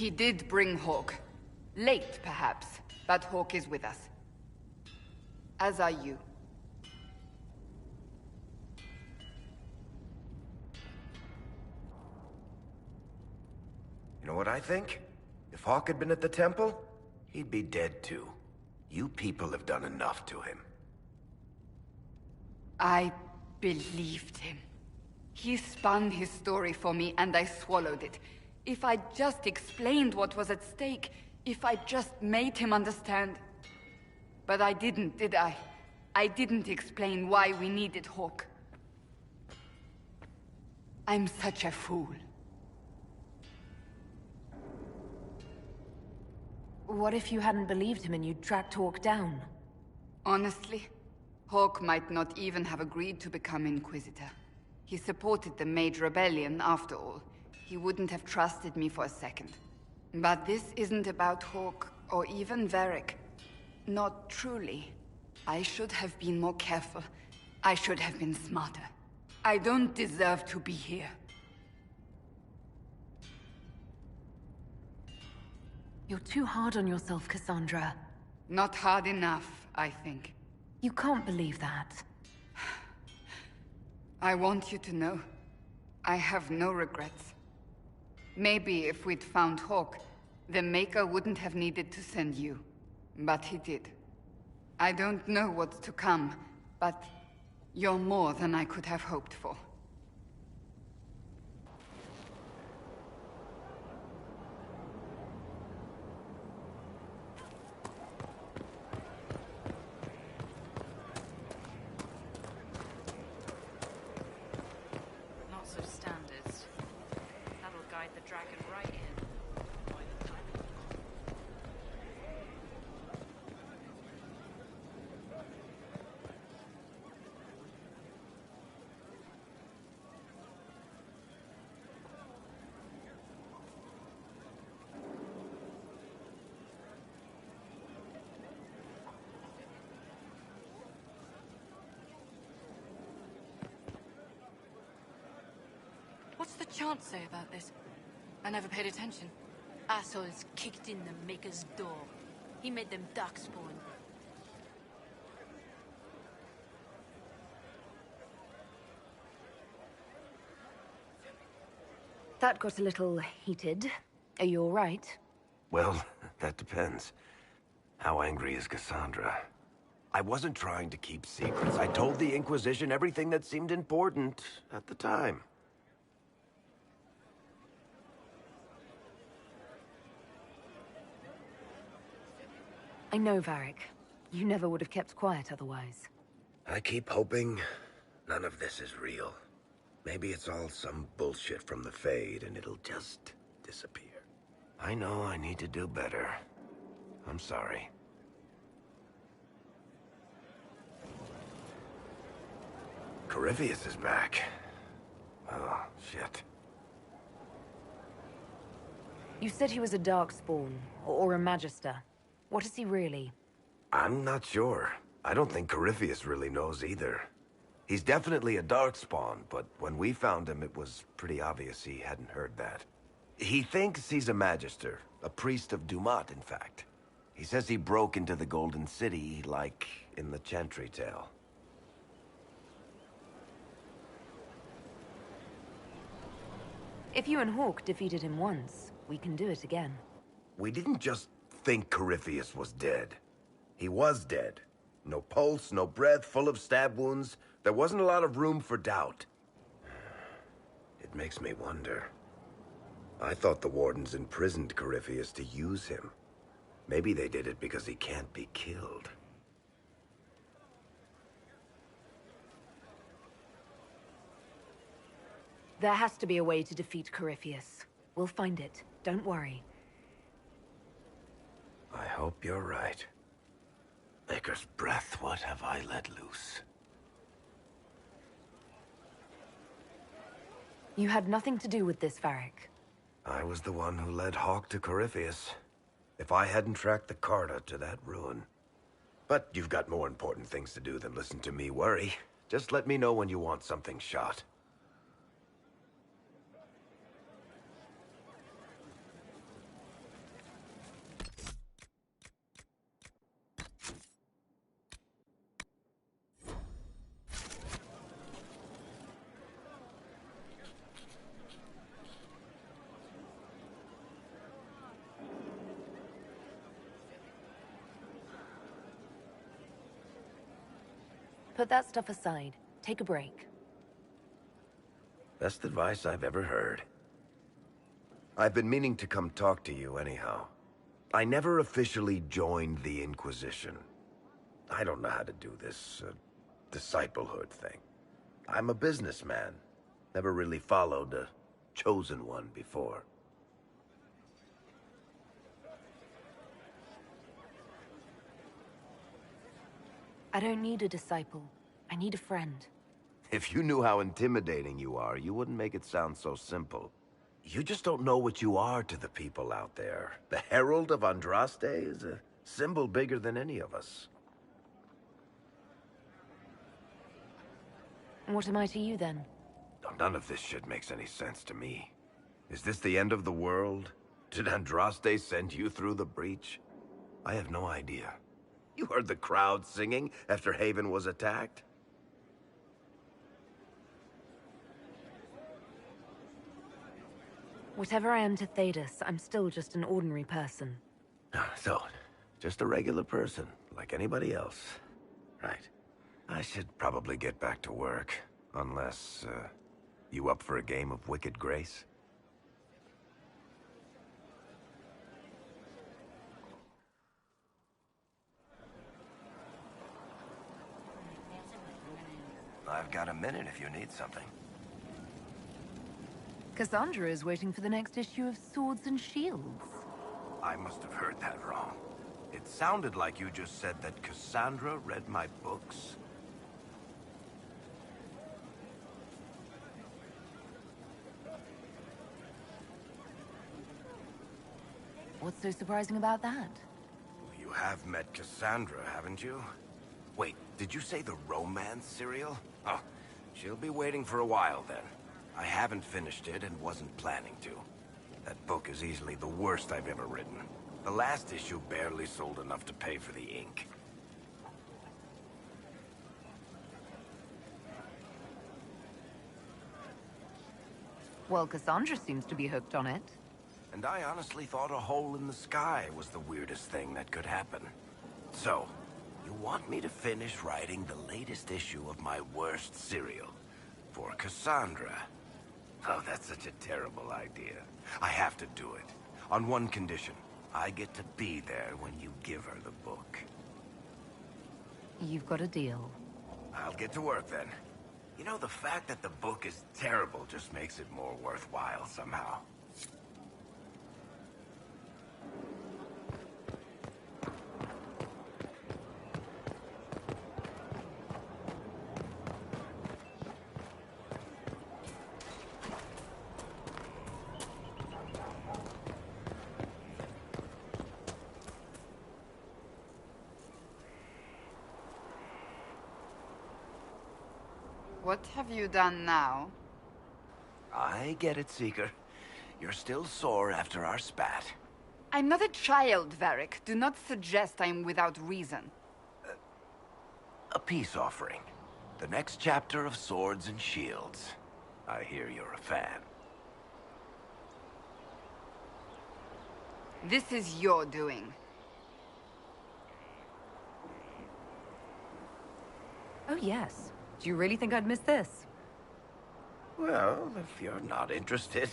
He did bring Hawk. Late, perhaps, but Hawk is with us. As are you. You know what I think? If Hawk had been at the temple, he'd be dead too. You people have done enough to him. I believed him. He spun his story for me and I swallowed it. If I just explained what was at stake, if I just made him understand. But I didn't, did I? I didn't explain why we needed Hawk. I'm such a fool. What if you hadn't believed him and you'd tracked Hawk down? Honestly, Hawk might not even have agreed to become Inquisitor. He supported the Mage Rebellion, after all. He wouldn't have trusted me for a second. But this isn't about Hawk, or even Varric. Not truly. I should have been more careful. I should have been smarter. I don't deserve to be here. You're too hard on yourself, Cassandra. Not hard enough, I think. You can't believe that. I want you to know, I have no regrets. Maybe if we'd found Hawk, the Maker wouldn't have needed to send you. But he did. I don't know what's to come, but you're more than I could have hoped for. Not so standards. That'll guide the dragon right in. What's the chant say about this? I never paid attention. Assholes kicked in the Maker's door. He made them darkspawn. That got a little heated. Are you all right? Well, that depends. How angry is Cassandra? I wasn't trying to keep secrets. I told the Inquisition everything that seemed important at the time. I know, Varric. You never would have kept quiet otherwise. I keep hoping none of this is real. Maybe it's all some bullshit from the Fade and it'll just disappear. I know I need to do better. I'm sorry. Corypheus is back. Oh, shit. You said he was a Darkspawn, or a Magister. What is he really? I'm not sure. I don't think Corypheus really knows either. He's definitely a Darkspawn, but when we found him, it was pretty obvious he hadn't heard that. He thinks he's a Magister, a priest of Dumat, in fact. He says he broke into the Golden City, like in the Chantry tale. If you and Hawk defeated him once, we can do it again. We didn't just think Corypheus was dead. He was dead. No pulse, no breath, full of stab wounds. There wasn't a lot of room for doubt. It makes me wonder. I thought the Wardens imprisoned Corypheus to use him. Maybe they did it because he can't be killed. There has to be a way to defeat Corypheus. We'll find it. Don't worry. I hope you're right. Maker's breath, what have I let loose? You had nothing to do with this, Varric. I was the one who led Hawk to Corypheus. If I hadn't tracked the Carta to that ruin. But you've got more important things to do than listen to me worry. Just let me know when you want something shot. Put that stuff aside. Take a break. Best advice I've ever heard. I've been meaning to come talk to you anyhow. I never officially joined the Inquisition. I don't know how to do this, disciplehood thing. I'm a businessman. Never really followed a chosen one before. I don't need a disciple. I need a friend. If you knew how intimidating you are, you wouldn't make it sound so simple. You just don't know what you are to the people out there. The Herald of Andraste is a symbol bigger than any of us. What am I to you, then? None of this shit makes any sense to me. Is this the end of the world? Did Andraste send you through the breach? I have no idea. You heard the crowd singing after Haven was attacked? Whatever I am to Thedas, I'm still just an ordinary person. So, just a regular person, like anybody else. Right. I should probably get back to work. Unless, you up for a game of Wicked Grace? I've got a minute if you need something. Cassandra is waiting for the next issue of Swords and Shields. I must have heard that wrong. It sounded like you just said that Cassandra read my books. What's so surprising about that? You have met Cassandra, haven't you? Wait, did you say the romance serial? Oh, she'll be waiting for a while then. I haven't finished it and wasn't planning to. That book is easily the worst I've ever written. The last issue barely sold enough to pay for the ink. Well, Cassandra seems to be hooked on it. And I honestly thought a hole in the sky was the weirdest thing that could happen. So, you want me to finish writing the latest issue of my worst serial for Cassandra? Oh, that's such a terrible idea. I have to do it. On one condition. I get to be there when you give her the book. You've got a deal. I'll get to work then. You know, the fact that the book is terrible just makes it more worthwhile somehow. What have you done now? I get it, Seeker. You're still sore after our spat. I'm not a child, Varric. Do not suggest I'm without reason. A peace offering. The next chapter of Swords and Shields. I hear you're a fan. This is your doing. Oh, yes. Do you really think I'd miss this? Well, if you're not interested,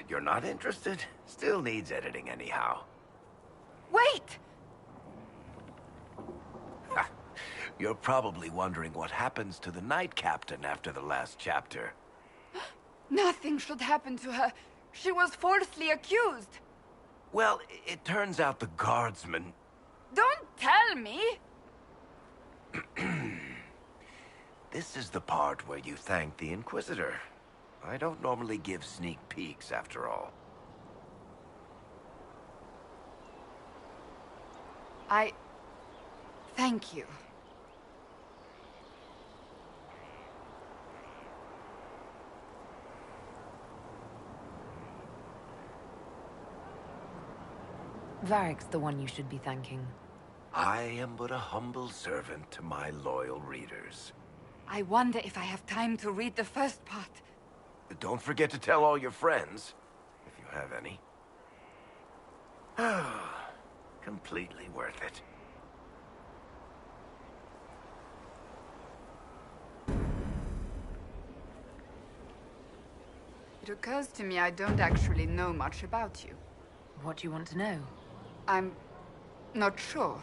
you're not interested. Still needs editing anyhow. Wait! You're probably wondering what happens to the Knight Captain after the last chapter. Nothing should happen to her. She was falsely accused. Well, it turns out the guardsman... Don't tell me! This is the part where you thank the Inquisitor. I don't normally give sneak peeks, after all. Thank you. Varric's the one you should be thanking. I am but a humble servant to my loyal readers. I wonder if I have time to read the first part. Don't forget to tell all your friends, if you have any. Completely worth it. It occurs to me I don't actually know much about you. What do you want to know? I'm not sure.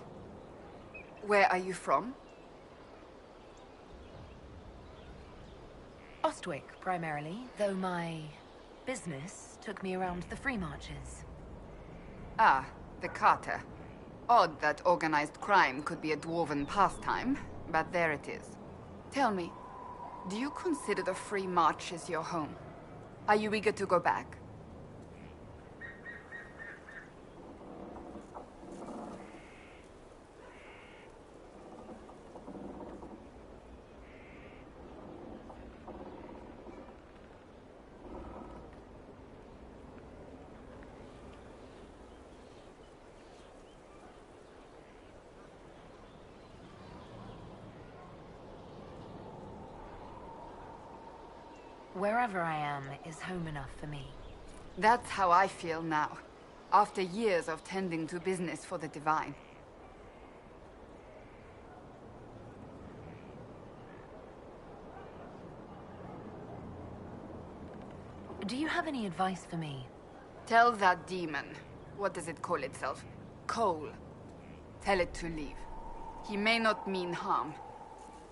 Where are you from? Ostwick, primarily, though my business took me around the free marches. Ah, the Carter. Odd that organized crime could be a dwarven pastime, but there it is. Tell me, do you consider the Free Marches your home? Are you eager to go back? Wherever I am is home enough for me. That's how I feel now, after years of tending to business for the Divine. Do you have any advice for me? Tell that demon, what does it call itself? Cole. Tell it to leave. He may not mean harm,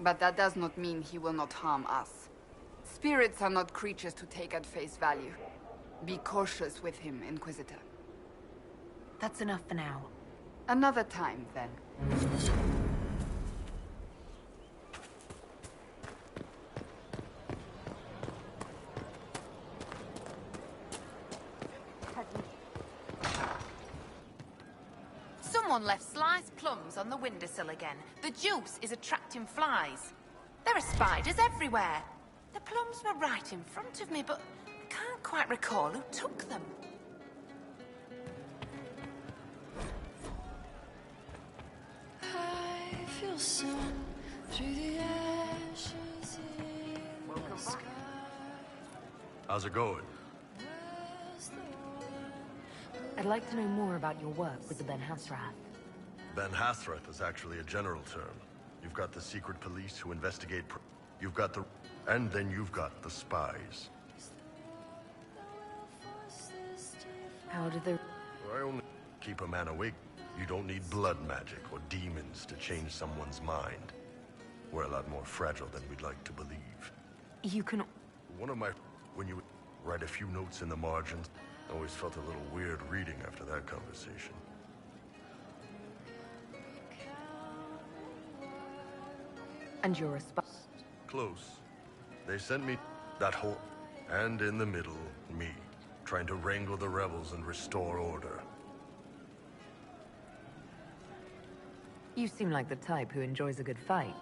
but that does not mean he will not harm us. Spirits are not creatures to take at face value. Be cautious with him, Inquisitor. That's enough for now. Another time, then. Someone left sliced plums on the windowsill again. The juice is attracting flies. There are spiders everywhere. The plums were right in front of me, but I can't quite recall who took them. I feel sun through the ashes in Welcome the sky. back. How's it going? I'd like to know more about your work with the Ben Hasrath. Ben Hasrath is actually a general term. You've got the secret police who investigate... You've got the... And then you've got the spies. How do the... I only keep a man awake. You don't need blood magic or demons to change someone's mind. We're a lot more fragile than we'd like to believe. You can... One of my... When you write a few notes in the margins, I always felt a little weird reading after that conversation. And you're a spy. Close. They sent me that whole... And in the middle, me. Trying to wrangle the rebels and restore order. You seem like the type who enjoys a good fight.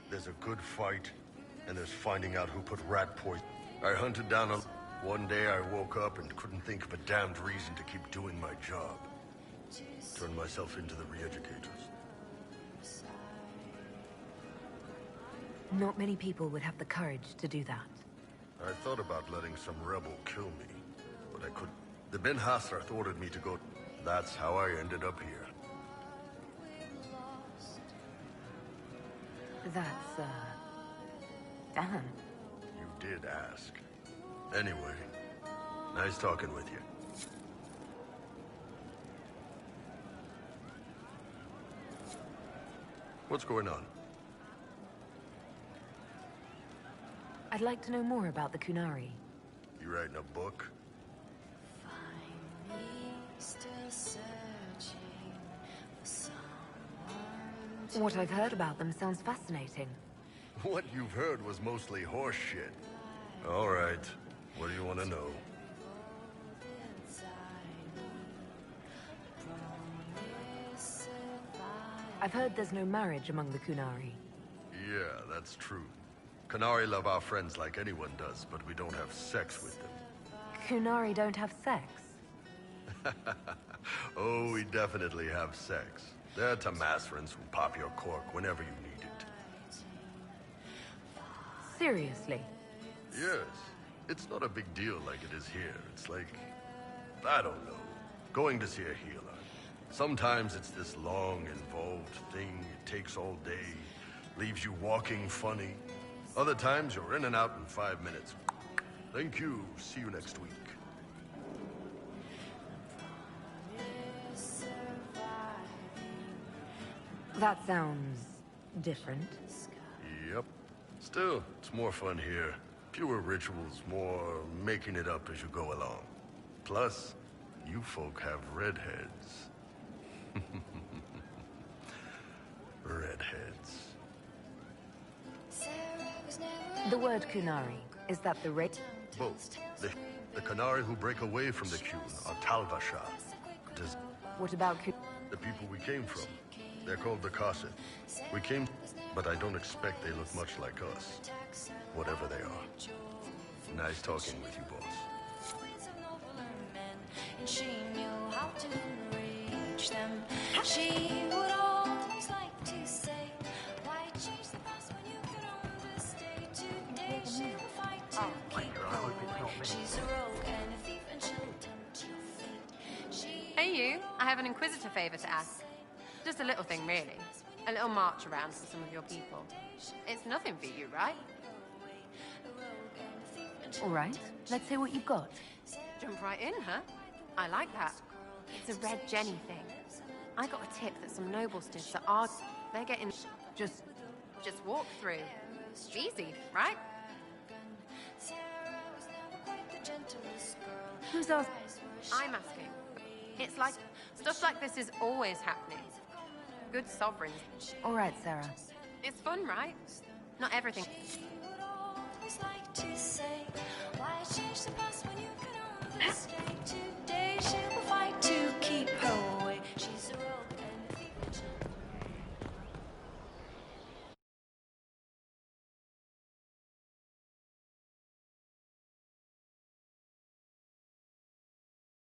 There's a good fight, and there's finding out who put rat poison. I hunted down a... One day I woke up and couldn't think of a damned reason to keep doing my job. Turned myself into the re-educators. Not many people would have the courage to do that. I thought about letting some rebel kill me, but I couldn't. The Ben Hasrath ordered me to go. That's how I ended up here. That's, damn. You did ask. Anyway, nice talking with you. What's going on? I'd like to know more about the Kunari. You writing a book? Find me still searching for someone to What I've heard about them sounds fascinating. What you've heard was mostly horse shit. All right. What do you want to know? I've heard there's no marriage among the Kunari. Yeah, that's true. Canari love our friends like anyone does, but we don't have sex with them. Kunari don't have sex? Oh, we definitely have sex. They're Tamasrans who pop your cork whenever you need it. Seriously? Yes. It's not a big deal like it is here. It's like... I don't know. Going to see a healer. Sometimes it's this long, involved thing. It takes all day. Leaves you walking funny. Other times you're in and out in 5 minutes. Thank you. See you next week. That sounds different. Yep. Still, it's more fun here. Fewer rituals, more making it up as you go along. Plus, you folk have redheads. Redheads. The word Kunari, is that the rate? Both. The Qunari who break away from the Qun are Talvasha. What about The people we came from. They're called the Qasid. We came, but I don't expect they look much like us. Whatever they are. Nice talking with you, boss. And she knew how to reach them. She would always like to say, why change the past when you could understay? Today she will fight to keep going. She's a rogue and a thief and she'll tempt your fate. Hey you, I have an Inquisitor favor to ask. Just a little thing, really. A little march around for some of your people. It's nothing for you, right? All right, let's hear what you've got. Jump right in, huh? I like that. It's a Red Jenny thing. I got a tip that some noble stiffs are they're getting just walk through. Easy, right? Who's asked? I'm asking. It's like stuff like this is always happening. Good sovereigns. All right, Sarah. It's fun, right? Not everything. Always like to say, why change the past when you can understand?